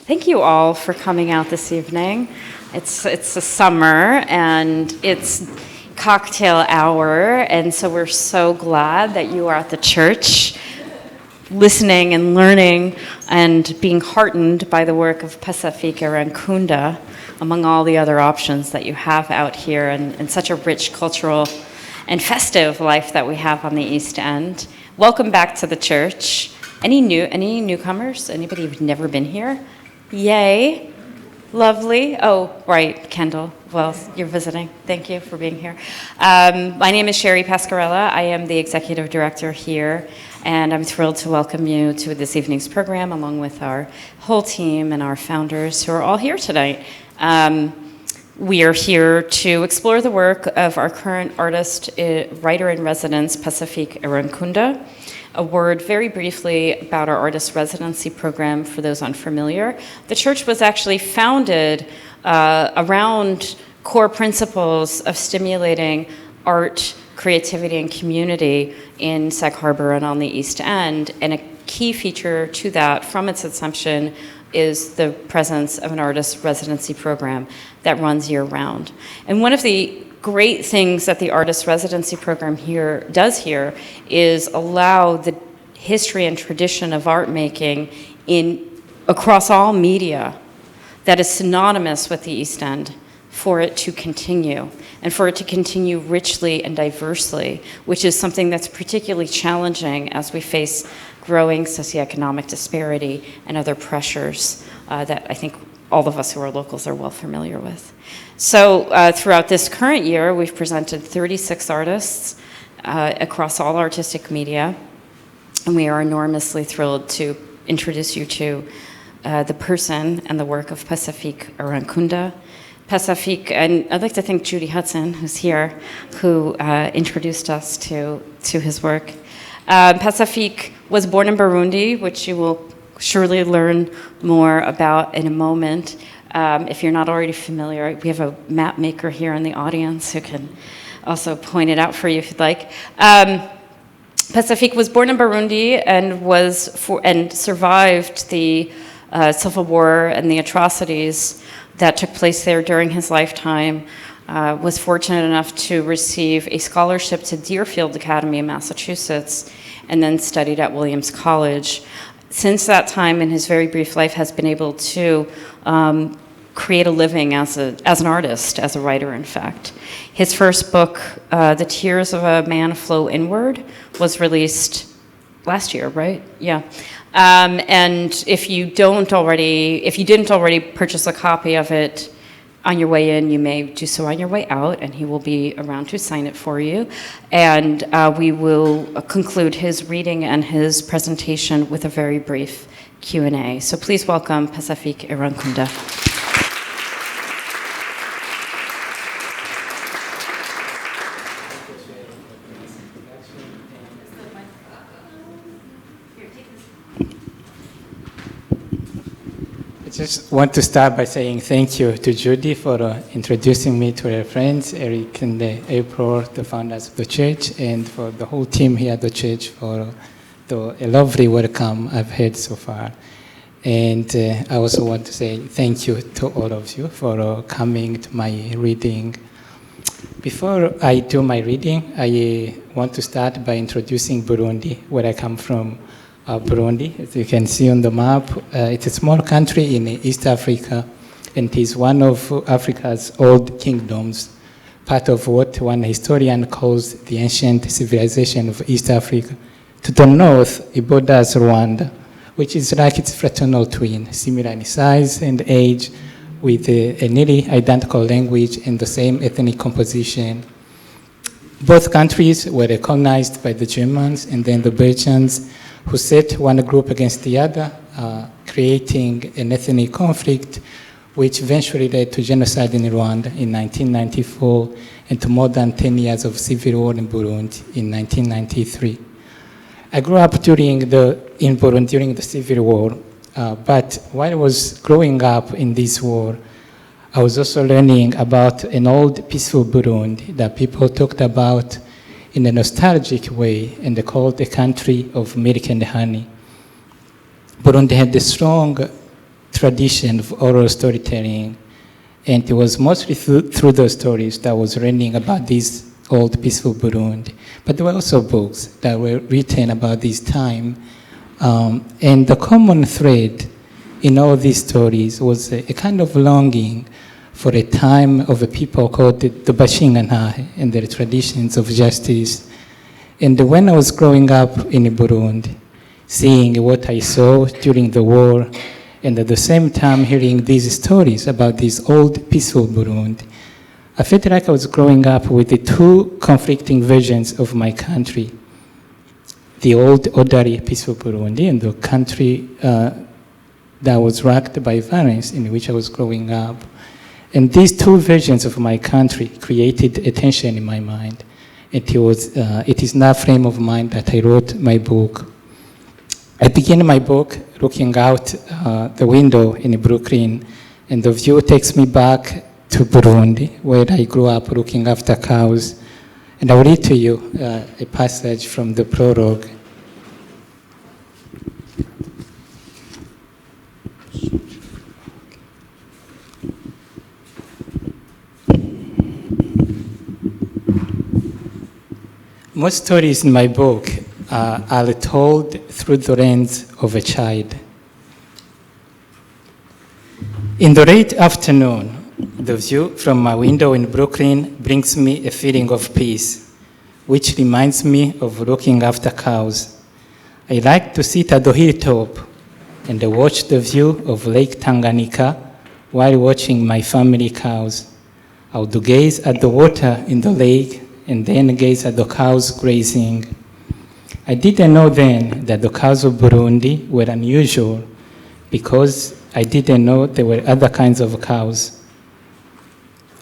Thank you all for coming out this evening. It's a summer and it's cocktail hour, and so we're so glad that you are at the church listening and learning and being heartened by the work of Pacifique Irankunda, among all the other options that you have out here and such a rich cultural and festive life that we have on the East End. Welcome back to the church. Any newcomers? Anybody who's never been here? Yay. Lovely. Oh, right, Kendall. Well, you're visiting. Thank you for being here. My name is Sherry Pascarella. I am the executive director here, and I'm thrilled to welcome you to this evening's program, along with our whole team and our founders who are all here tonight. We are here to explore the work of our current artist, writer-in-residence, Pacifique Irankunda. A word very briefly about our artist residency program for those unfamiliar. The church was actually founded around core principles of stimulating art, creativity, and community in Sag Harbor and on the East End. And a key feature to that from its inception is the presence of an artist residency program that runs year-round. And one of the great things that the artist residency program does here is allow the history and tradition of art making across all media that is synonymous with the East End for it to continue, and for it to continue richly and diversely, which is something that's particularly challenging as we face growing socioeconomic disparity and other pressures that I think all of us who are locals are well familiar with. So throughout this current year, we've presented 36 artists across all artistic media, and we are enormously thrilled to introduce you to the person and the work of Pacifique Irankunda. Pacifique, and I'd like to thank Judy Hudson, who's here, who introduced us to his work. Pacifique was born in Burundi, which you will surely learn more about in a moment. If you're not already familiar, we have a map maker here in the audience who can also point it out for you if you'd like. Pacifique was born in Burundi and survived the civil war and the atrocities that took place there during his lifetime. Was fortunate enough to receive a scholarship to Deerfield Academy in Massachusetts, and then studied at Williams College. Since that time in his very brief life has been able to create a living as an artist, as a writer, in fact. His first book, The Tears of a Man Flow Inward, was released last year, right? Yeah. And if you didn't already purchase a copy of it on your way in, you may do so on your way out, and he will be around to sign it for you. And we will conclude his reading and his presentation with a very brief Q&A. So please welcome Pacifique Irankunda. I just want to start by saying thank you to Judy for introducing me to her friends, Eric and April, the founders of the church, and for the whole team here at the church for a lovely welcome I've had so far. And I also want to say thank you to all of you for coming to my reading. Before I do my reading, I want to start by introducing Burundi, where I come from. Burundi, as you can see on the map, it's a small country in East Africa, and it is one of Africa's old kingdoms, part of what one historian calls the ancient civilization of East Africa. To the north, it borders Rwanda, which is like its fraternal twin, similar in size and age, with a nearly identical language and the same ethnic composition. Both countries were recognized by the Germans and then the Belgians, who set one group against the other, creating an ethnic conflict, which eventually led to genocide in Rwanda in 1994 and to more than 10 years of civil war in Burundi in 1993. I grew up in Burundi during the civil war, but while I was growing up in this war, I was also learning about an old peaceful Burundi that people talked about in a nostalgic way, and they called the country of milk and honey. Burundi had a strong tradition of oral storytelling. And it was mostly through those stories that I was learning about this old peaceful Burundi. But there were also books that were written about this time. And the common thread in all these stories was a kind of longing for a time of a people called the Bashingantahe and their traditions of justice. And when I was growing up in Burundi, seeing what I saw during the war, and at the same time hearing these stories about this old peaceful Burundi, I felt like I was growing up with the two conflicting versions of my country. The old orderly peaceful Burundi and the country that was racked by violence in which I was growing up. And these two versions of my country created a tension in my mind. It is in that frame of mind that I wrote my book. I began my book looking out the window in Brooklyn, and the view takes me back to Burundi, where I grew up looking after cows. And I'll read to you a passage from the prologue. Most stories in my book are told through the lens of a child. In the late afternoon, the view from my window in Brooklyn brings me a feeling of peace, which reminds me of looking after cows. I like to sit at the hilltop and watch the view of Lake Tanganyika while watching my family cows. I would gaze at the water in the lake and then gaze at the cows grazing. I didn't know then that the cows of Burundi were unusual because I didn't know there were other kinds of cows.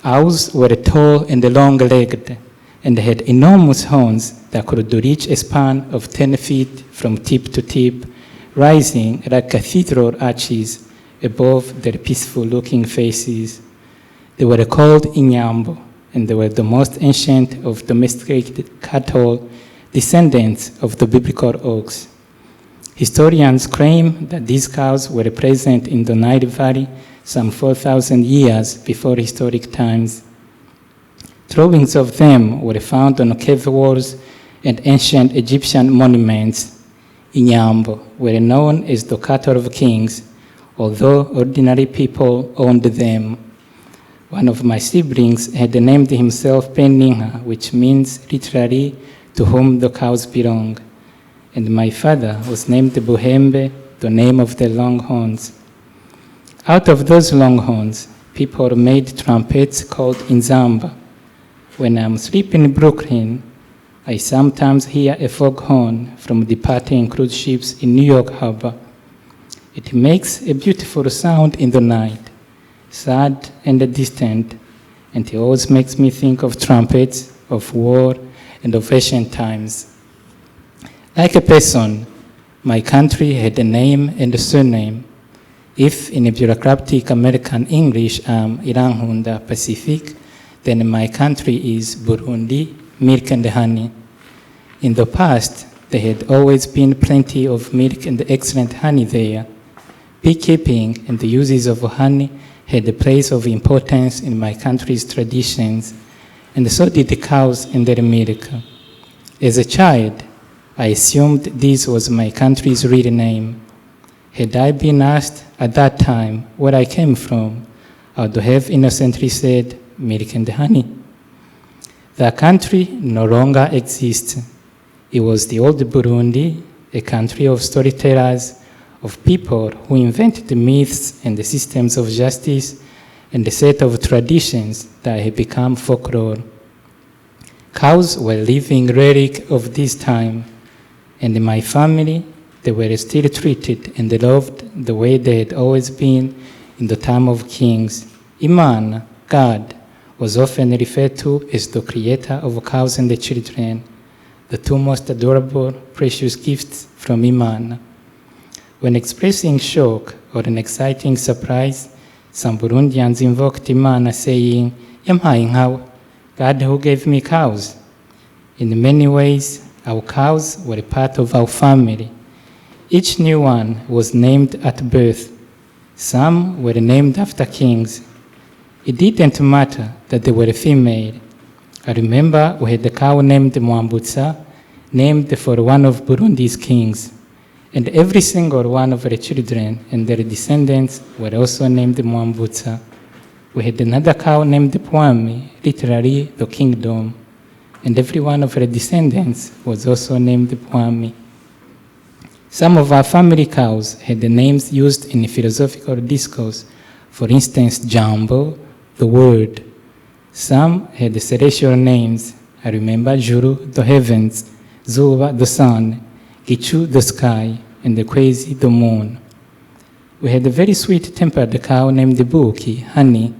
Ours were tall and long-legged and had enormous horns that could reach a span of 10 feet from tip to tip, rising like cathedral arches above their peaceful-looking faces. They were called Inyambo, and they were the most ancient of domesticated cattle, descendants of the biblical ox. Historians claim that these cows were present in the Nile Valley some 4,000 years before historic times. Drawings of them were found on cave walls and ancient Egyptian monuments. Inyambo were known as the cattle of kings, although ordinary people owned them. One of my siblings had named himself Peninha, which means literally to whom the cows belong. And my father was named Buhembe, the name of the longhorns. Out of those longhorns, people made trumpets called inzamba. When I'm sleeping in Brooklyn, I sometimes hear a foghorn from departing cruise ships in New York Harbor. It makes a beautiful sound in the night, sad and distant, and it always makes me think of trumpets, of war, and of ancient times. Like a person, my country had a name and a surname. If in a bureaucratic American English I'm Irankunda Pacifique, then my country is Burundi, milk and honey. In the past, there had always been plenty of milk and excellent honey there. Beekeeping and the uses of honey had a place of importance in my country's traditions, and so did the cows and their milk. As a child, I assumed this was my country's real name. Had I been asked at that time where I came from, I would have innocently said, milk and honey. The country no longer exists. It was the old Burundi, a country of storytellers, of people who invented the myths and the systems of justice and a set of traditions that have become folklore. Cows were living relic of this time, and in my family, they were still treated and loved the way they had always been in the time of kings. Iman, God, was often referred to as the creator of cows and the children, the two most adorable, precious gifts from Iman. When expressing shock or an exciting surprise, some Burundians invoked Imana saying, Yamhaye nkawe, God who gave me cows. In many ways, our cows were part of our family. Each new one was named at birth. Some were named after kings. It didn't matter that they were female. I remember we had a cow named Mwambutsa, named for one of Burundi's kings. And every single one of her children and their descendants were also named Mwambutsa. We had another cow named Pwami, literally the kingdom. And every one of her descendants was also named Pwami. Some of our family cows had the names used in philosophical discourse, for instance, Jambo, the word. Some had the celestial names. I remember Juru, the heavens, Zuba, the sun, Gichu, the sky, and the Kwezi, the moon. We had a very sweet-tempered cow named Buki, honey.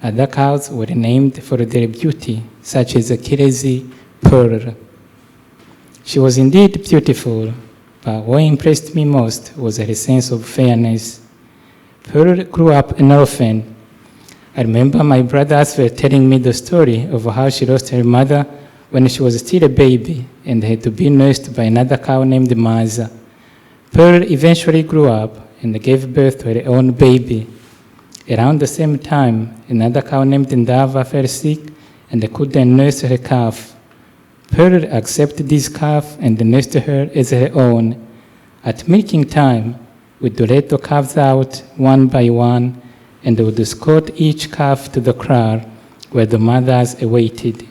Other cows were named for their beauty, such as Kirezi, pearl. She was indeed beautiful, but what impressed me most was her sense of fairness. Pearl grew up an orphan. I remember my brothers were telling me the story of how she lost her mother when she was still a baby and had to be nursed by another cow named Maza. Pearl eventually grew up and gave birth to her own baby. Around the same time, another cow named Ndava fell sick and couldn't nurse her calf. Pearl accepted this calf and nursed her as her own. At milking time, we'd let the calves out one by one and would escort each calf to the kraal where the mothers awaited.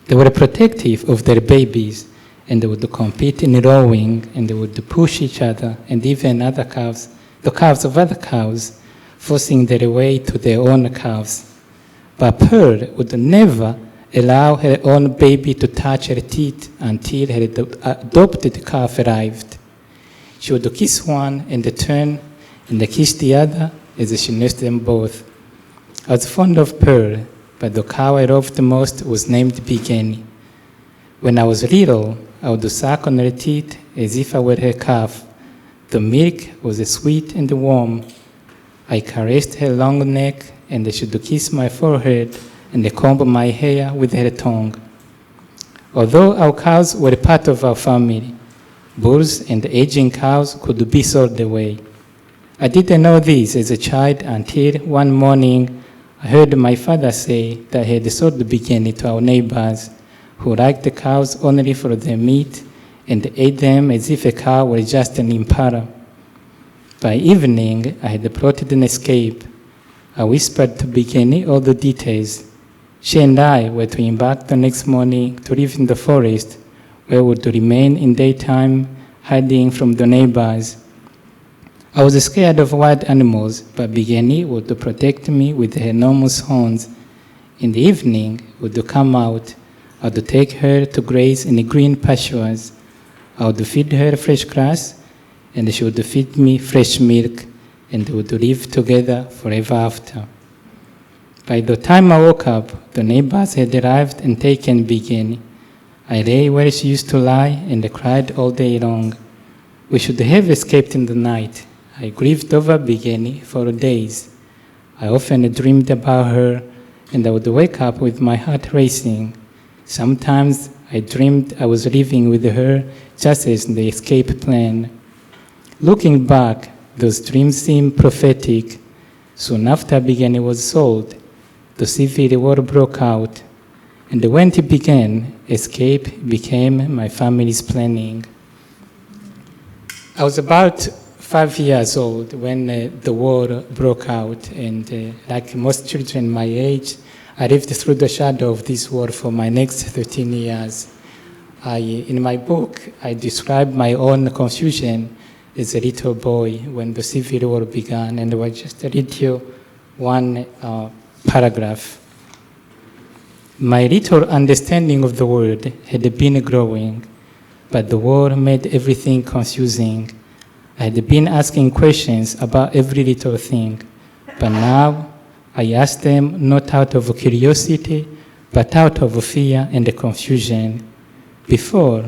They were protective of their babies and they would compete in rowing and they would push each other and even other calves, the calves of other cows, forcing their way to their own calves. But Pearl would never allow her own baby to touch her teeth until her adopted calf arrived. She would kiss one and turn and kiss the other as she nursed them both. I was fond of Pearl, but the cow I loved the most was named Bigeni. When I was little, I would suck on her teeth as if I were her calf. The milk was sweet and warm. I caressed her long neck and she would kiss my forehead and comb my hair with her tongue. Although our cows were part of our family, bulls and aging cows could be sold away. I didn't know this as a child until one morning I heard my father say that he had sold the Bigeni to our neighbors who liked the cows only for their meat and ate them as if a cow were just an impala. By evening, I had plotted an escape. I whispered to Bigeni all the details. She and I were to embark the next morning to live in the forest, where we would remain in daytime, hiding from the neighbors. I was scared of wild animals, but Bigeni would protect me with her enormous horns. In the evening, we would come out. I would take her to graze in the green pastures. I would feed her fresh grass, and she would feed me fresh milk, and we would live together forever after. By the time I woke up, the neighbors had arrived and taken Bigeni. I lay where she used to lie and cried all day long. We should have escaped in the night. I grieved over Bigeni for days. I often dreamed about her, and I would wake up with my heart racing. Sometimes I dreamed I was living with her just as the escape plan. Looking back, those dreams seem prophetic. Soon after Bigeni was sold, the civil war broke out, and when it began, escape became my family's planning. I was about 5 years old when the war broke out, and like most children my age, I lived through the shadow of this war for my next 13 years. In my book, I describe my own confusion as a little boy when the Civil War began, and I will just read you one paragraph. My little understanding of the world had been growing, but the war made everything confusing. I had been asking questions about every little thing, but now I ask them not out of curiosity, but out of fear and confusion. Before,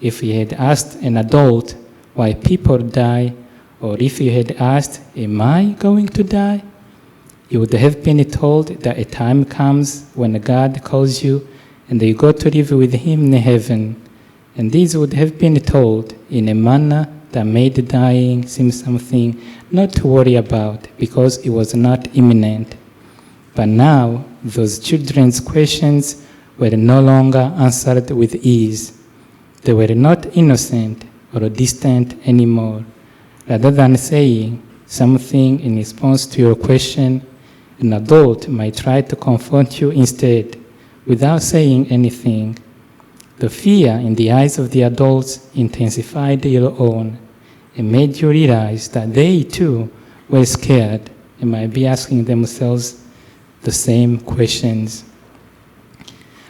if you had asked an adult why people die, or if you had asked, am I going to die? You would have been told that a time comes when God calls you and you go to live with Him in heaven. And these would have been told in a manner that made dying seem something not to worry about because it was not imminent. But now, those children's questions were no longer answered with ease. They were not innocent or distant anymore. Rather than saying something in response to your question, an adult might try to confront you instead, without saying anything. The fear in the eyes of the adults intensified your own and made you realize that they too were scared and might be asking themselves the same questions.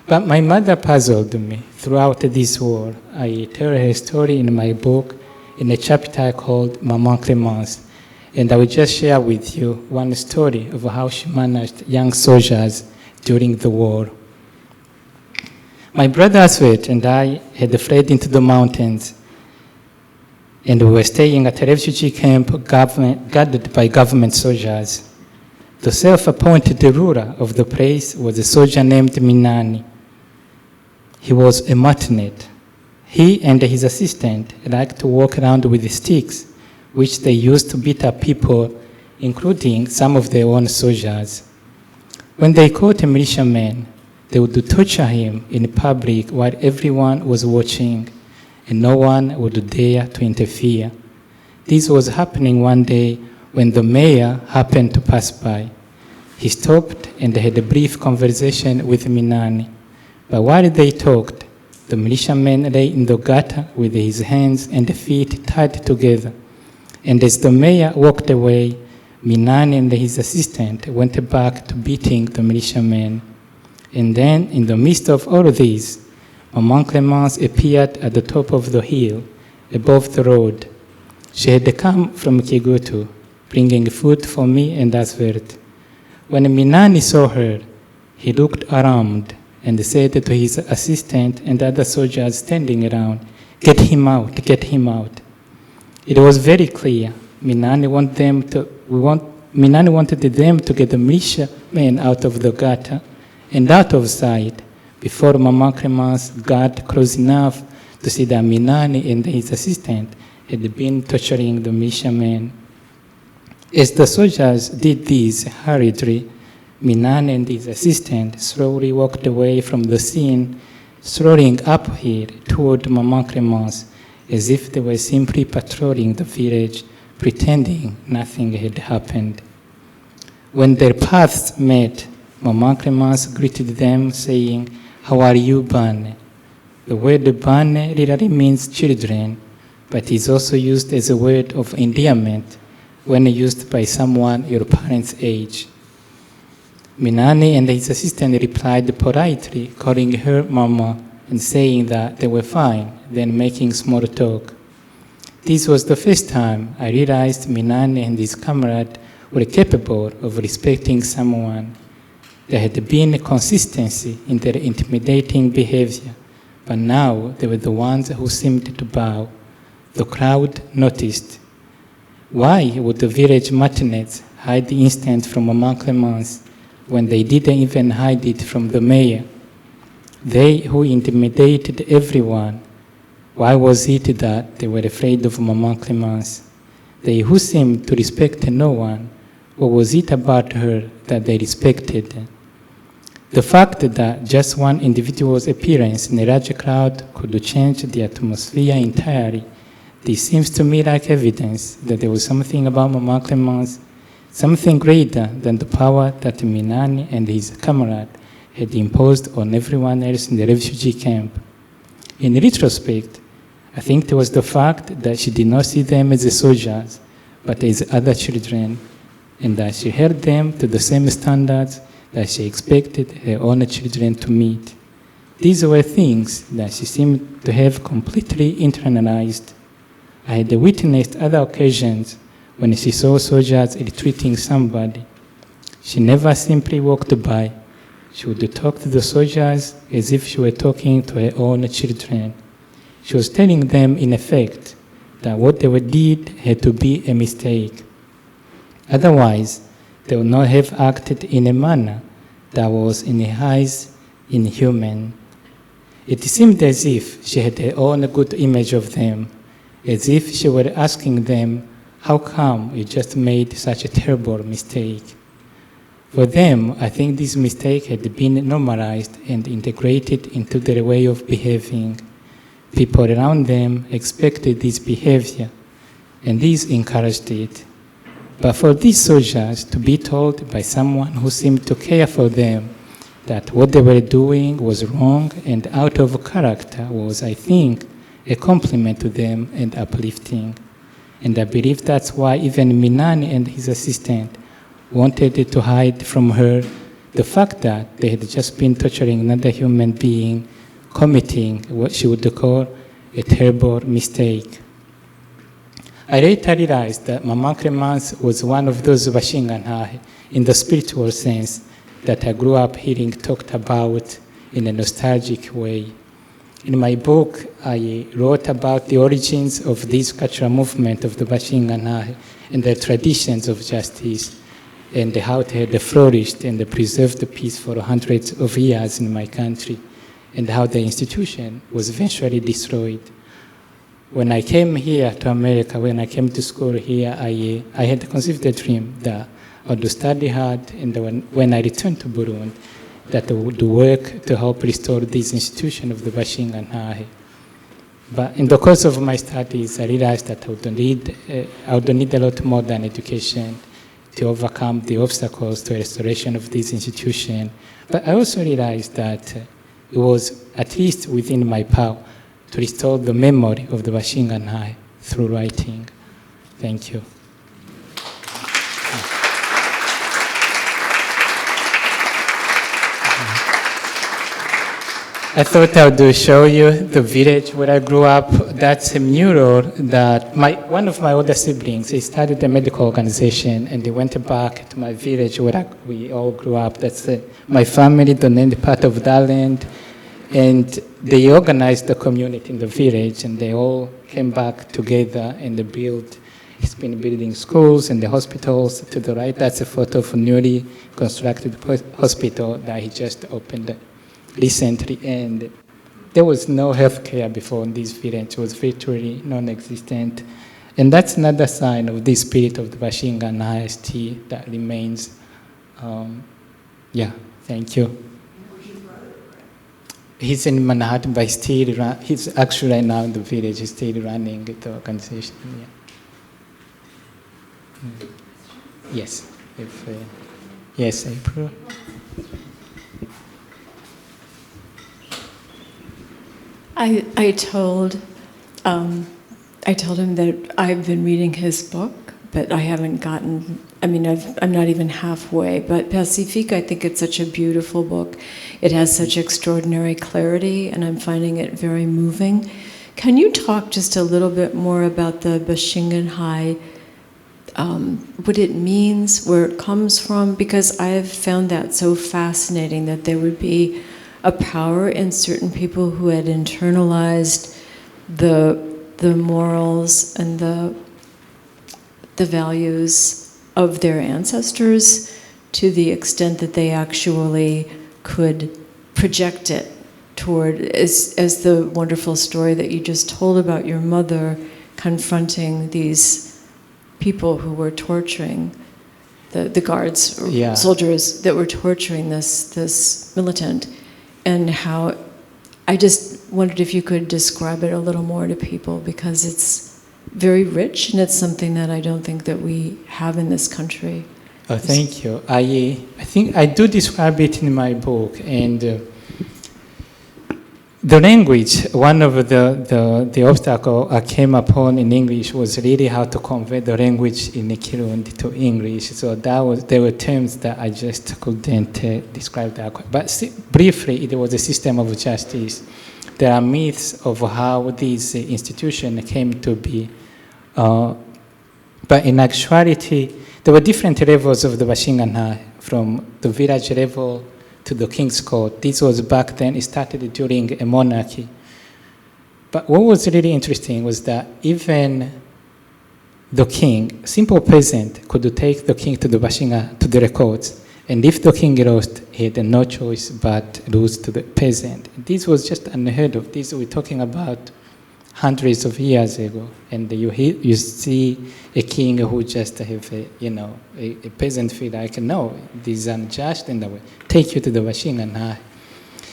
But my mother puzzled me throughout this war. I tell her story in my book in a chapter called Maman Clémence, and I will just share with you one story of how she managed young soldiers during the war. My brother Aswet and I had fled into the mountains, and we were staying at a refugee camp guarded by government soldiers. The self-appointed ruler of the place was a soldier named Minani. He was a martinet. He and his assistant liked to walk around with sticks, which they used to beat up people, including some of their own soldiers. When they caught a militiaman, they would torture him in public while everyone was watching, and no one would dare to interfere. This was happening one day when the mayor happened to pass by. He stopped and had a brief conversation with Minani. But while they talked, the militiaman lay in the gutter with his hands and feet tied together. And as the mayor walked away, Minani and his assistant went back to beating the militiaman. And then, in the midst of all of this, Maman Clémence appeared at the top of the hill, above the road. She had come from Kigutu, bringing food for me and Aswert. When Minani saw her, he looked alarmed and said to his assistant and other soldiers standing around, "Get him out, get him out." It was very clear. Minani wanted them to get the militiamen out of the gutter and out of sight before Maman Clémence got close enough to see that Minani and his assistant had been torturing the militiamen. As the soldiers did this hurriedly, Minani and his assistant slowly walked away from the scene, strolling uphill toward Maman Clémence, as if they were simply patrolling the village, pretending nothing had happened. When their paths met, Maman Clémence greeted them, saying, "How are you, Bane?" The word Bane literally means children, but is also used as a word of endearment when used by someone your parents' age. Minani and his assistant replied politely, calling her Mama and saying that they were fine, then making small talk. This was the first time I realized Minani and his comrade were capable of respecting someone. There had been a consistency in their intimidating behavior, but now they were the ones who seemed to bow. The crowd noticed. Why would the village martinets hide the incident from Maman Clémence when they didn't even hide it from the mayor? They who intimidated everyone, why was it that they were afraid of Maman Clémence? They who seemed to respect no one, what was it about her that they respected? The fact that just one individual's appearance in a large crowd could change the atmosphere entirely, this seems to me like evidence that there was something about Maman Clémence, something greater than the power that Minani and his comrade had imposed on everyone else in the refugee camp. In retrospect, I think it was the fact that she did not see them as soldiers, but as other children, and that she held them to the same standards that she expected her own children to meet. These were things that she seemed to have completely internalized. I had witnessed other occasions when she saw soldiers retreating somebody. She never simply walked by. She would talk to the soldiers as if she were talking to her own children. She was telling them, in effect, that what they did had to be a mistake. Otherwise, they would not have acted in a manner that was, in her eyes, inhuman. It seemed as if she had her own good image of them, as if she were asking them, how come you just made such a terrible mistake? For them, I think this mistake had been normalized and integrated into their way of behaving. People around them expected this behavior, and this encouraged it. But for these soldiers to be told by someone who seemed to care for them that what they were doing was wrong and out of character was, I think, a compliment to them and uplifting. And I believe that's why even Minani and his assistant wanted to hide from her the fact that they had just been torturing another human being, committing what she would call a terrible mistake. I later realized that Mama Clemence was one of those Bashingantahe in the spiritual sense that I grew up hearing talked about in a nostalgic way. In my book, I wrote about the origins of this cultural movement of the Bashingantahe and the traditions of justice and how it had flourished and preserved the peace for hundreds of years in my country and how the institution was eventually destroyed. When I came here to America, when I came to school here, I had conceived a dream that I would study hard, and when I returned to Burundi, that I would work to help restore this institution of the Bashingantahe. But in the course of my studies, I realized that I would need a lot more than education to overcome the obstacles to restoration of this institution. But I also realized that it was at least within my power to restore the memory of the Bashingantahe through writing. Thank you. I thought I would show you the village where I grew up. That's a mural that one of my older siblings, he started a medical organization and he went back to my village where we all grew up. That's my family donated part of that land. And they organized the community in the village and they all came back together and they built. He's been building schools and the hospitals. To the right, that's a photo of a newly constructed hospital that he just opened recently, and there was no healthcare before in this village. It was virtually non-existent. And that's another sign of the spirit of the Bashingantahe that remains. Thank you. He's in Manhattan, but he's actually right now in the village. He's still running the organization. Yeah. Yes. Yes, April. I told him that I've been reading his book, but I haven't gotten. I'm not even halfway. But Pacifique, I think it's such a beautiful book. It has such extraordinary clarity, and I'm finding it very moving. Can you talk just a little bit more about the Bashingantahe, what it means, where it comes from? Because I've found that so fascinating that there would be a power in certain people who had internalized the morals and the values of their ancestors to the extent that they actually could project it toward, as the wonderful story that you just told about your mother confronting these people who were torturing the guards or soldiers that were torturing this militant. And how, I just wondered if you could describe it a little more to people, because it's very rich and it's something that I don't think that we have in this country. Oh, thank you. I think I do describe it in my book, and the language, one of the obstacles I came upon in English was really how to convert the language in Kirundi to English. So there were terms that I just couldn't describe that. But briefly, it was a system of justice. There are myths of how this institution came to be. But in actuality, there were different levels of the Bashingantahe, from the village level to the king's court. This was back then, it started during a monarchy. But what was really interesting was that even the king, simple peasant, could take the king to the Bashinga, to the records, and if the king lost, he had no choice but lose to the peasant. This was just unheard of. This we're talking about hundreds of years ago, and you see a king who just have a peasant feel like, no, this is unjust, and I will take you to the machine and hide.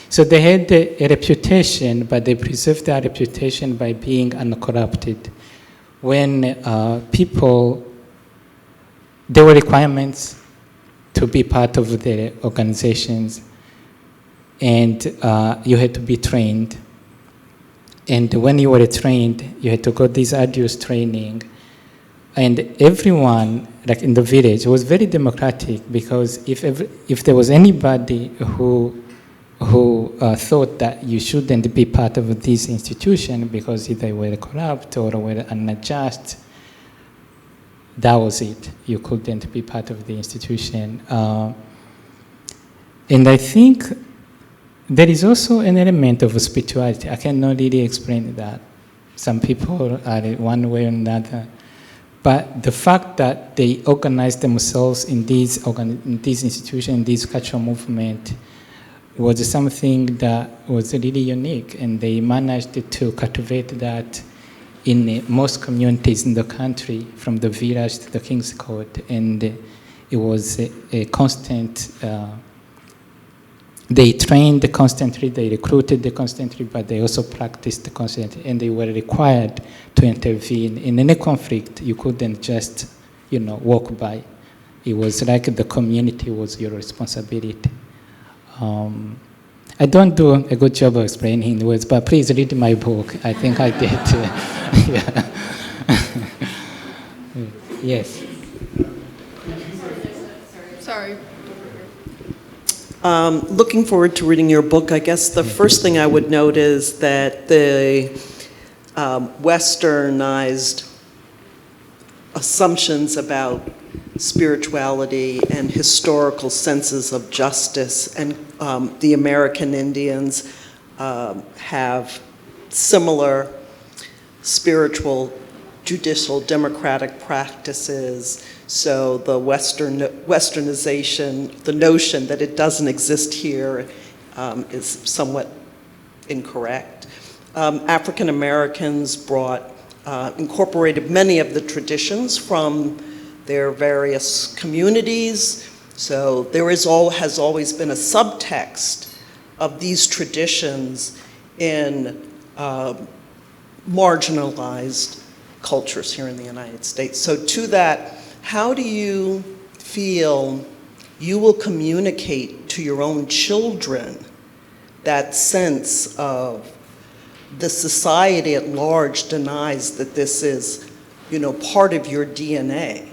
So they had a reputation, but they preserved their reputation by being uncorrupted. When there were requirements to be part of the organizations, and you had to be trained. And when you were trained, you had to go this arduous training. And everyone, like in the village, was very democratic, because if there was anybody who thought that you shouldn't be part of this institution because they were corrupt or were unjust, that was it. You couldn't be part of the institution. And I think there is also an element of spirituality. I cannot really explain that. Some people are one way or another. But the fact that they organize themselves in this institution, in this cultural movement, was something that was really unique. And they managed to cultivate that in most communities in the country, from the village to the King's Court. And it was a constant... They trained constantly, they recruited constantly, but they also practiced constantly, and they were required to intervene. In any conflict, you couldn't just, walk by. It was like the community was your responsibility. I don't do a good job of explaining the words, but please read my book. I think I did. Yes. Sorry. Looking forward to reading your book. I guess the first thing I would note is that the westernized assumptions about spirituality and historical senses of justice, and the American Indians have similar spiritual, judicial, democratic practices. So the westernization, the notion that it doesn't exist here is somewhat incorrect. African Americans incorporated many of the traditions from their various communities. So there has always been a subtext of these traditions in marginalized cultures here in the United States. So to that, how do you feel you will communicate to your own children that sense of the society at large denies that this is, part of your DNA?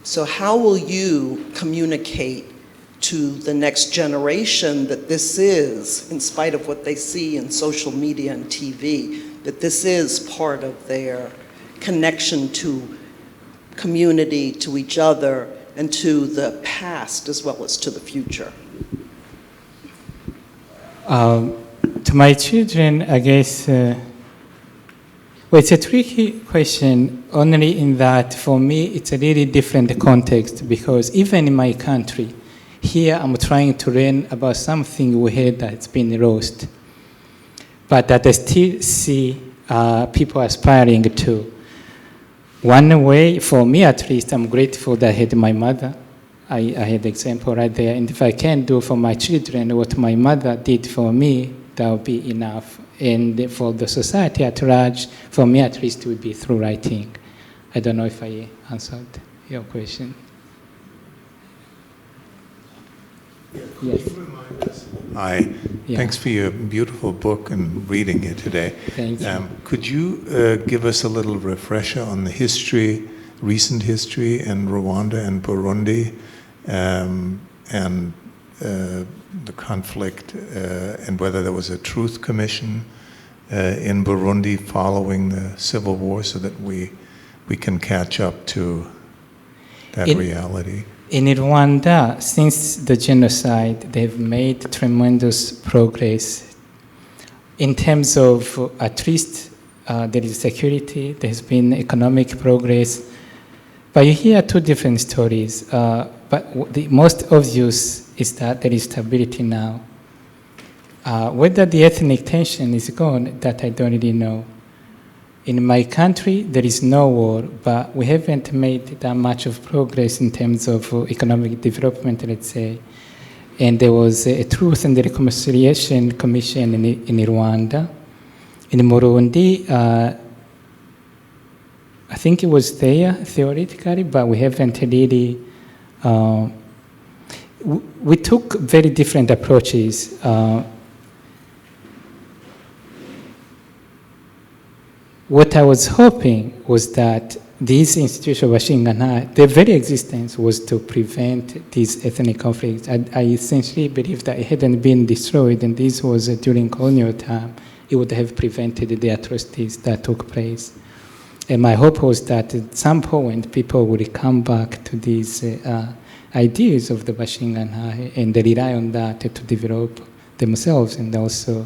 So how will you communicate to the next generation that this is, in spite of what they see in social media and TV, that this is part of their connection to community, to each other, and to the past as well as to the future? To my children, I guess, it's a tricky question, only in that for me it's a really different context, because even in my country, here I'm trying to learn about something we heard that's been lost, but that I still see people aspiring to. One way, for me at least, I'm grateful that I had my mother. I had the example right there. And if I can do for my children what my mother did for me, that would be enough. And for the society at large, for me at least, it would be through writing. I don't know if I answered your question. Yes. Hi. Yeah. Thanks for your beautiful book and reading it today. Thank you. Could you give us a little refresher on the history, recent history in Rwanda and Burundi, and the conflict, and whether there was a truth commission in Burundi following the civil war, so that we can catch up to that reality? In Rwanda, since the genocide, they've made tremendous progress. In terms of at least there is security, there's been economic progress. But you hear two different stories. But the most obvious is that there is stability now. Whether the ethnic tension is gone, that I don't really know. In my country, there is no war, but we haven't made that much of progress in terms of economic development, let's say. And there was a Truth and Reconciliation Commission in Rwanda. In Burundi, I think it was there theoretically, but we haven't really. We took very different approaches. What I was hoping was that these institutions of Bashingantahe, their very existence was to prevent these ethnic conflicts. I essentially believe that it hadn't been destroyed, and this was during colonial time, it would have prevented the atrocities that took place. And my hope was that at some point people would come back to these ideas of the Bashingantahe and they rely on that to develop themselves and also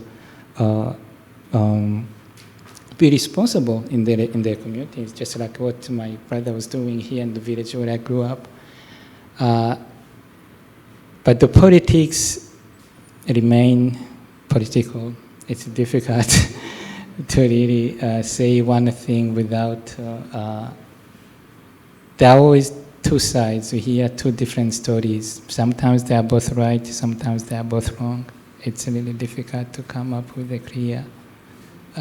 be responsible in their communities, just like what my brother was doing here in the village where I grew up. But the politics remain political. It's difficult to really say one thing without. There are always two sides. We hear two different stories. Sometimes they are both right, sometimes they are both wrong. It's really difficult to come up with a clear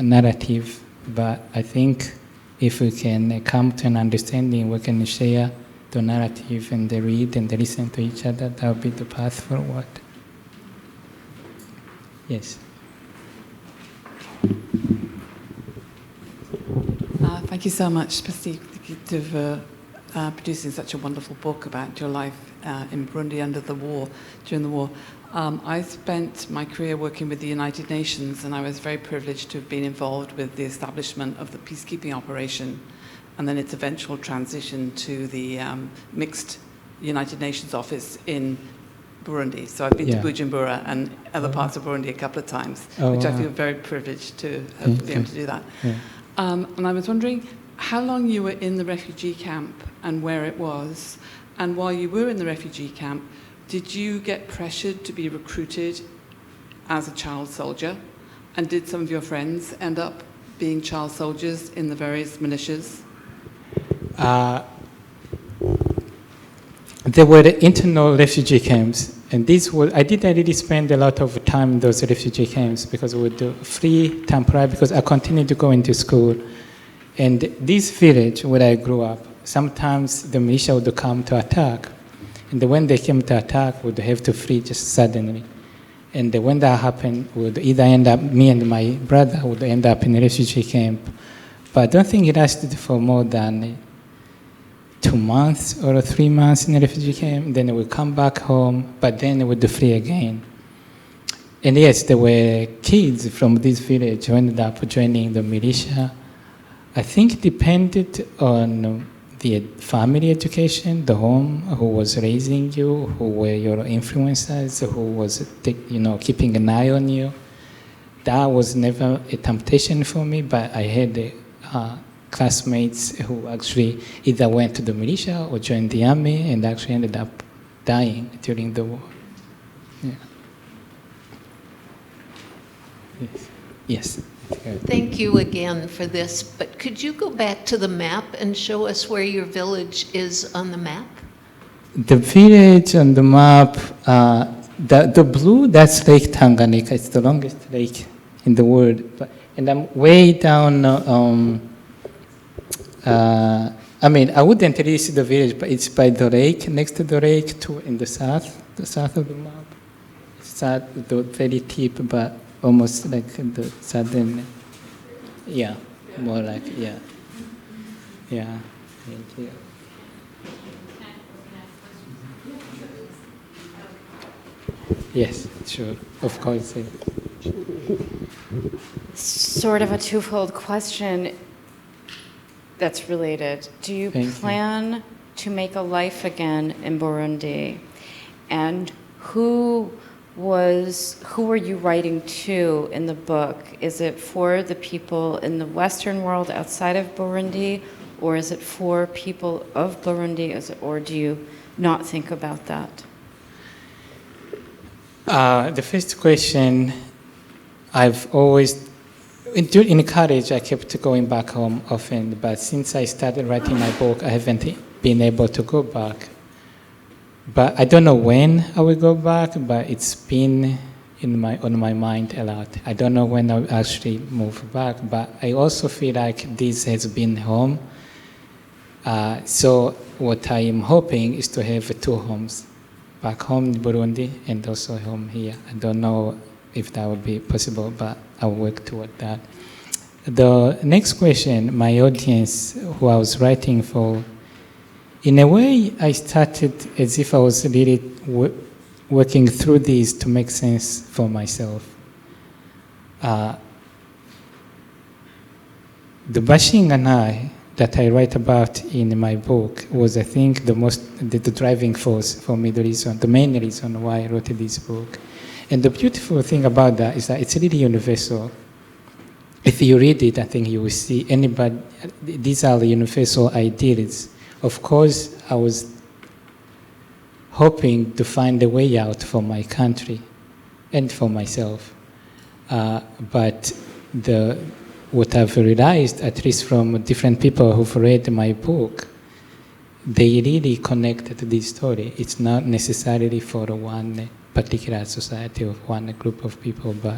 narrative. But I think if we can come to an understanding, we can share the narrative and they read and they listen to each other, that will be the path forward. Yes. Thank you so much, Pacifique, for producing such a wonderful book about your life in Burundi during the war. I spent my career working with the United Nations, and I was very privileged to have been involved with the establishment of the peacekeeping operation and then its eventual transition to the mixed United Nations office in Burundi. So I've been to Bujumbura and other parts of Burundi a couple of times, which I feel very privileged to have been able to do that. Yeah. And I was wondering how long you were in the refugee camp and where it was, and while you were in the refugee camp, did you get pressured to be recruited as a child soldier? And did some of your friends end up being child soldiers in the various militias? There were the internal refugee camps, and I didn't really spend a lot of time in those refugee camps because we would do free temporary, because I continued to go into school. And this village where I grew up, sometimes the militia would come to attack. And when they came to attack, we would have to flee just suddenly. And when that happened, we would either end up, me and my brother would end up in a refugee camp. But I don't think it lasted for more than 2 months or 3 months in a refugee camp. Then we would come back home, but then we would flee again. And yes, there were kids from this village who ended up joining the militia. I think it depended on the family education, the home, who was raising you, who were your influencers, who was keeping an eye on you. That was never a temptation for me, but I had classmates who actually either went to the militia or joined the army and actually ended up dying during the war. Yeah. Yes. Thank you again for this, but could you go back to the map and show us where your village is on the map? The village on the map, the blue, that's Lake Tanganyika. It's the longest lake in the world. And I'm way down, I wouldn't really see the village, but it's by the lake, next to the lake, in the south of the map. It's at the very tip, but almost like the southern, more like, yeah. Thank you. Yes, sure, of course. Sort of a twofold question that's related. Do you plan to make a life again in Burundi? And who were you writing to in the book? Is it for the people in the Western world outside of Burundi, or is it for people of Burundi, or do you not think about that? The first question, I've always in college, I kept going back home often, but since I started writing my book, I haven't been able to go back. But I don't know when I will go back, but it's been on my mind a lot. I don't know when I'll actually move back, but I also feel like this has been home. So what I am hoping is to have 2 homes, back home in Burundi and also home here. I don't know if that would be possible, but I'll work toward that. The next question, my audience who I was writing for, in a way, I started as if I was really working through these to make sense for myself. The bashing and I that I write about in my book was, I think, the driving force for me, the main reason why I wrote this book. And the beautiful thing about that is that it's really universal. If you read it, I think you will see these are the universal ideas. Of course, I was hoping to find a way out for my country and for myself. But what I've realized, at least from different people who've read my book, they really connected to this story. It's not necessarily for one particular society or one group of people, but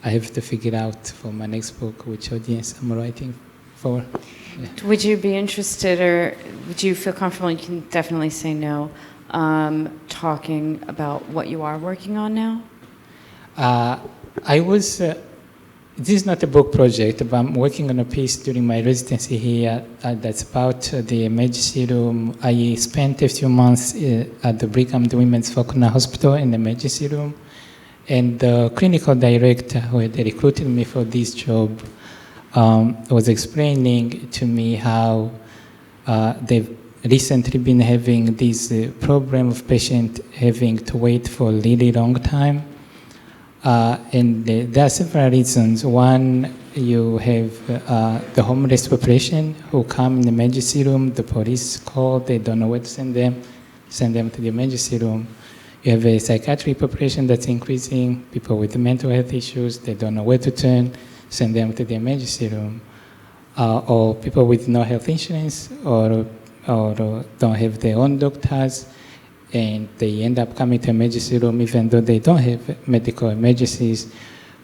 I have to figure out for my next book which audience I'm writing for. Yeah. Would you be interested, or would you feel comfortable, you can definitely say no, talking about what you are working on now? This is not a book project, but I'm working on a piece during my residency here that's about the emergency room. I spent a few months at the Brigham Women's Faulkner Hospital in the emergency room, and the clinical director who had recruited me for this job was explaining to me how they've recently been having this problem of patient having to wait for a really long time. And there are several reasons. One, you have the homeless population who come in the emergency room, the police call, they don't know where to send them to the emergency room. You have a psychiatric population that's increasing, people with mental health issues, they don't know where to turn, send them to the emergency room. Or people with no health insurance or don't have their own doctors, and they end up coming to emergency room even though they don't have medical emergencies.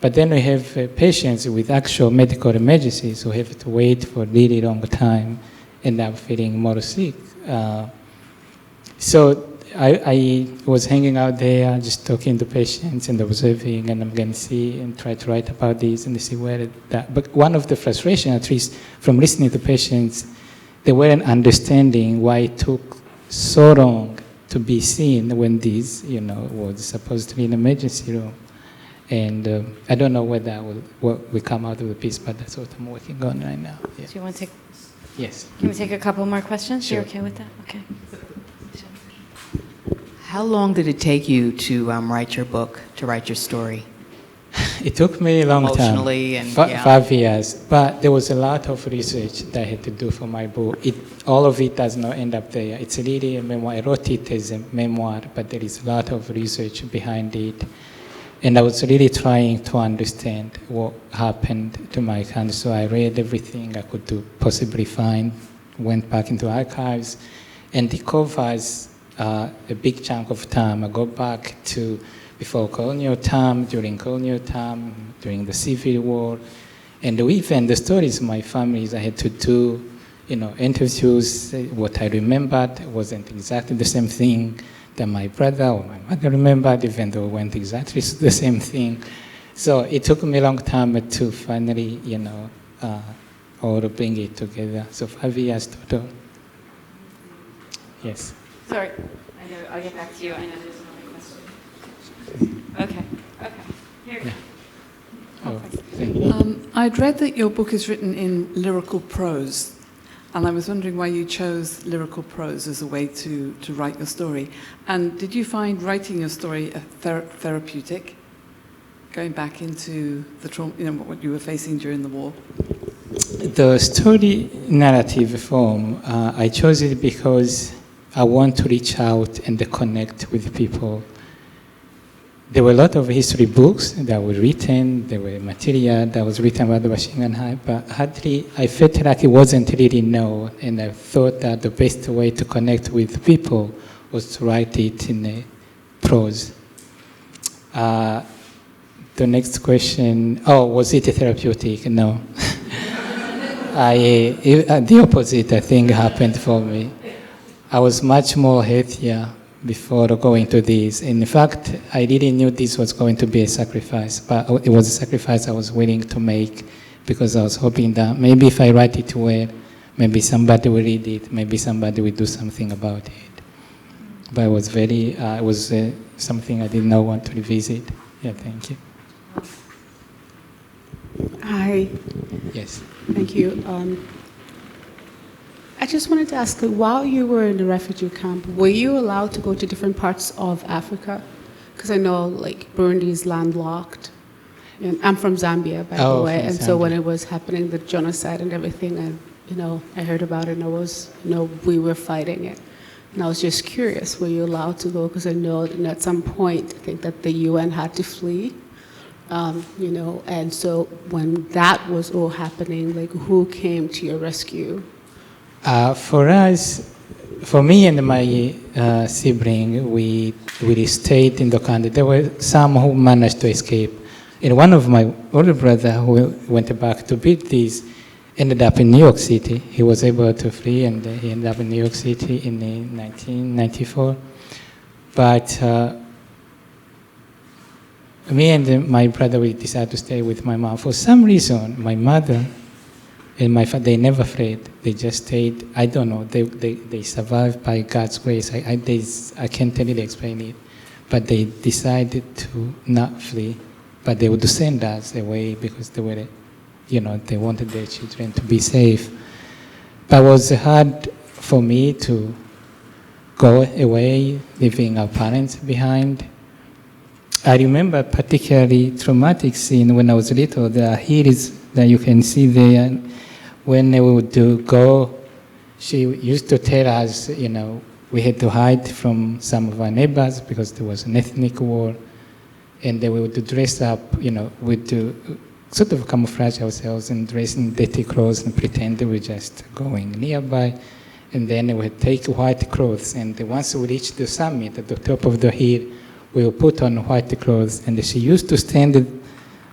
But then we have patients with actual medical emergencies who have to wait for a really long time, end up feeling more sick. So I was hanging out there, just talking to patients and observing, and I'm going to see and try to write about this and see where that. But one of the frustrations, at least from listening to patients, they weren't understanding why it took so long to be seen when this, was supposed to be an emergency room. And I don't know whether what will come out of the piece, but that's what I'm working on right now. Yeah. Do you want to take? Yes. Can we take a couple more questions? Sure. You're okay with that? Okay. How long did it take you to write your book, to write your story? It took me a long time. Emotionally and 5 years, but there was a lot of research that I had to do for my book. All of it does not end up there. It's really a memoir. I wrote it as a memoir, but there is a lot of research behind it. And I was really trying to understand what happened to my country. So I read everything I could possibly find, went back into archives, and it covers a big chunk of time. I go back to before colonial time, during colonial time, during the Civil War, and even the stories of my families, I had to do, interviews. What I remembered wasn't exactly the same thing that my brother or my mother remembered, even though it went exactly the same thing. So it took me a long time to finally, or bring it together. So 5 years total. Yes. Sorry. I know. I'll get back to you. I know there's another question. Okay. Here. Yeah. Oh, thank you. I'd read that your book is written in lyrical prose, and I was wondering why you chose lyrical prose as a way to write your story. And did you find writing your story therapeutic, going back into the trauma, what you were facing during the war? The story narrative form, I chose it because I want to reach out and connect with people. there were a lot of history books that were written, there were material that was written about the Washington High, but hardly, I felt like it wasn't really known, and I thought that the best way to connect with people was to write it in a prose. The next question, was it therapeutic? No. The opposite, I think, happened for me. I was much more healthier before going to this. In fact, I really knew this was going to be a sacrifice, but it was a sacrifice I was willing to make because I was hoping that maybe if I write it well, maybe somebody will read it, maybe somebody will do something about it. But it was something I did not want to revisit. Yeah, thank you. Hi. Yes. Thank you. I just wanted to ask, while you were in the refugee camp, were you allowed to go to different parts of Africa? Because I know, like, Burundi is landlocked. And I'm from Zambia, by the way. And so when it was happening, the genocide and everything, and, I heard about it, and I was, we were fighting it. And I was just curious, were you allowed to go? Because I know that at some point, I think that the UN had to flee. And so when that was all happening, like, who came to your rescue? For us, for me and my sibling, we stayed in the country. There were some who managed to escape. And one of my older brother who went back to beat this ended up in New York City. He was able to flee, and he ended up in New York City in 1994. But me and my brother, we decided to stay with my mom. For some reason, my mother and my father, they never fled. They just stayed. I don't know. They survived by God's grace. I can't really explain it. But they decided to not flee. But they would send us away because they were, they wanted their children to be safe. But it was hard for me to go away, leaving our parents behind. I remember a particularly traumatic scene when I was little. The hills that you can see there, when we would go, she used to tell us, we had to hide from some of our neighbors because there was an ethnic war. And then we would dress up, we'd do sort of camouflage ourselves and dress in dirty clothes and pretend we were just going nearby. And then we would take white clothes. And once we reached the summit at the top of the hill, we would put on white clothes. And she used to stand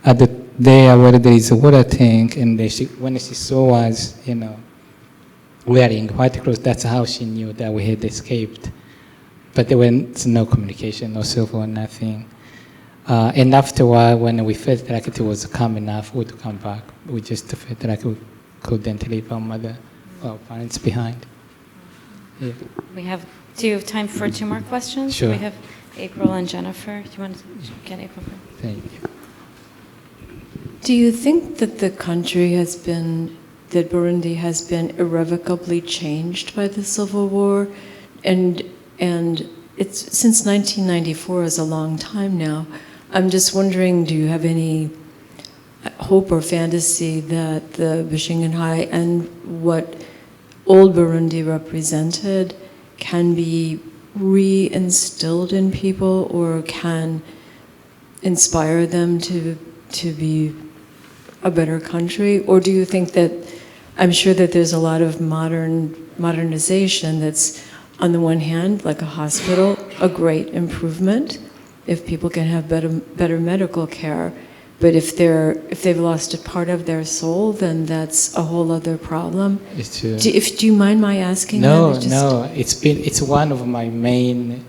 at there where there is a water tank. And when she saw us, wearing white clothes, that's how she knew that we had escaped. But there was no communication, no cell phone, nothing. And after a while, when we felt like it was calm enough, we'd come back. We just felt like we couldn't leave our parents behind. Yeah. Do you have time for 2 more questions? Sure. We have April and Jennifer. Do you want to get April? Thank you. Do you think that that Burundi has been irrevocably changed by the civil war? And it's since 1994 is a long time now. I'm just wondering, do you have any hope or fantasy that the Bushingenhai and what old Burundi represented can be reinstilled in people or can inspire them to be a better country? Or do you think that, I'm sure that there's a lot of modernization that's, on the one hand, like a hospital, a great improvement if people can have better medical care. But if they've lost a part of their soul, then that's a whole other problem. It's true. Do you mind my asking No, that? no. It's one of my main.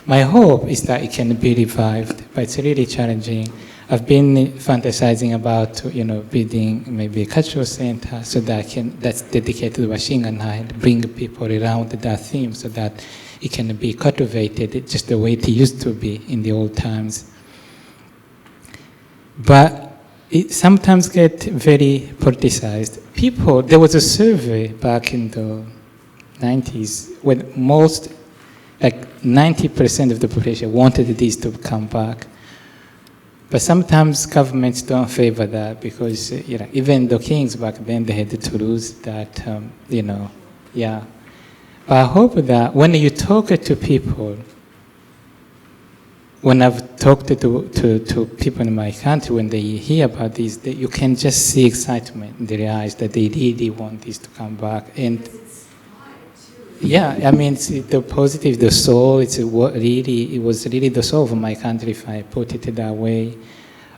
My hope is that it can be revived, but it's really challenging. I've been fantasizing about, building maybe a cultural center so that that's dedicated to Washinganai and bring people around that theme so that it can be cultivated just the way it used to be in the old times. But it sometimes gets very politicized. There was a survey back in the 90s when 90% of the population wanted this to come back. But sometimes governments don't favor that because, even the kings back then, they had to lose that, yeah. But I hope that when you talk to people, when I've talked to people in my country, when they hear about this, you can just see excitement in their eyes that they really want this to come back. And yeah, I mean, it's the positive, the soul. It was really the soul of my country, if I put it that way.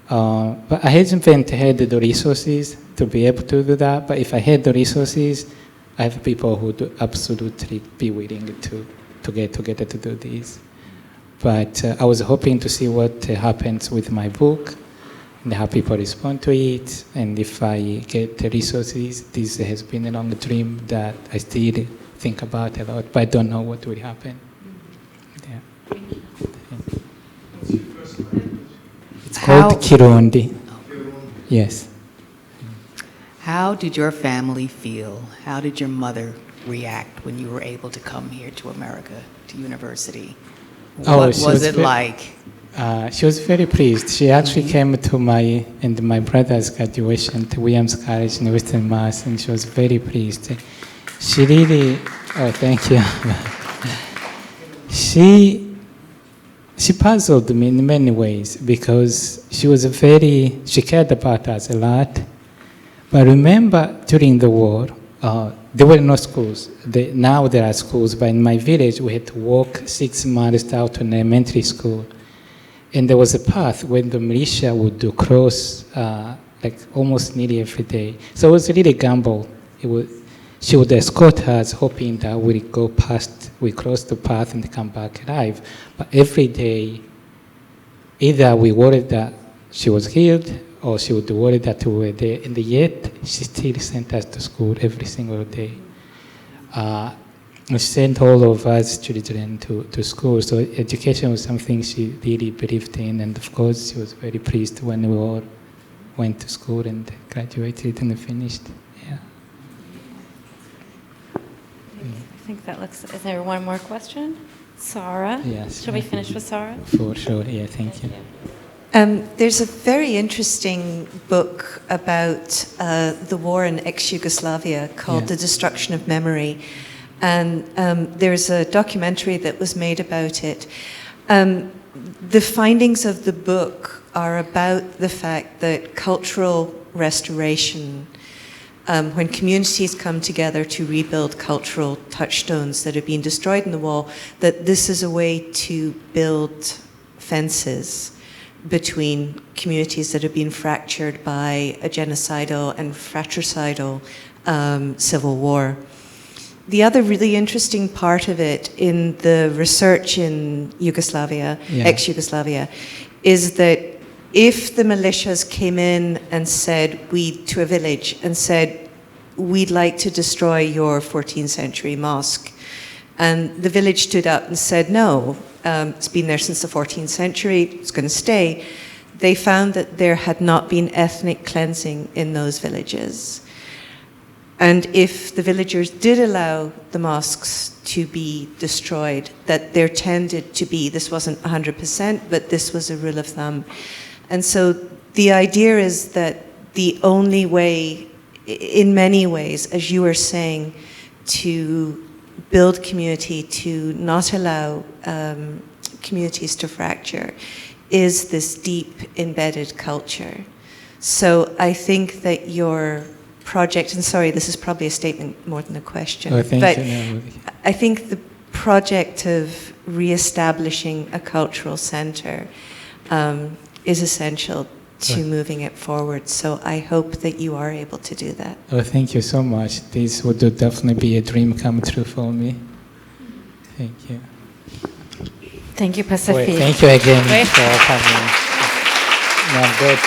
But I haven't had the resources to be able to do that. But if I had the resources, I have people who would absolutely be willing to get together to do this. But I was hoping to see what happens with my book and how people respond to it. And if I get the resources, this has been a long dream that I still think about a lot, but I don't know what will happen. Yeah. It's called Kirundi. Yes. How did your family feel? How did your mother react when you were able to come here to America, to university? What was it like? She was very pleased. She actually came to my and my brother's graduation to Williams College in Western Mass, and she was very pleased. She really, thank you. She puzzled me in many ways because she cared about us a lot. But remember, during the war, there were no schools. Now there are schools, but in my village, we had to walk 6 miles out to an elementary school. And there was a path where the militia would cross like almost nearly every day. So it was really a gamble. She would escort us, hoping that we cross the path and come back alive. But every day, either we worried that she was killed, or she would worry that we were there. And yet, she still sent us to school every single day. She sent all of us children to school. So education was something she really believed in. And of course, she was very pleased when we all went to school and graduated and finished. Yeah. I think that looks. Is there one more question? Sarah? Yes. Should we finish with Sarah? For sure, yeah, thank you. There's a very interesting book about the war in ex-Yugoslavia called The Destruction of Memory. And there's a documentary that was made about it. The findings of the book are about the fact that cultural restoration, when communities come together to rebuild cultural touchstones that have been destroyed in the war, that this is a way to build fences between communities that have been fractured by a genocidal and fratricidal civil war. The other really interesting part of it in the research in Yugoslavia, ex-Yugoslavia, is that if the militias came in and said, to a village and said, we'd like to destroy your 14th century mosque, and the village stood up and said, no, it's been there since the 14th century, it's going to stay, they found that there had not been ethnic cleansing in those villages. And if the villagers did allow the mosques to be destroyed, that there tended to be, this wasn't 100%, but this was a rule of thumb. And so the idea is that the only way, in many ways, as you were saying, to build community, to not allow communities to fracture, is this deep embedded culture. So I think that your project, and sorry, this is probably a statement more than a question, but I think the project of reestablishing a cultural center is essential to moving it forward. So I hope that you are able to do that. Oh, thank you so much. This would definitely be a dream come true for me. Thank you. Thank you, Pacifique. Thank you again for coming. No, I'm good.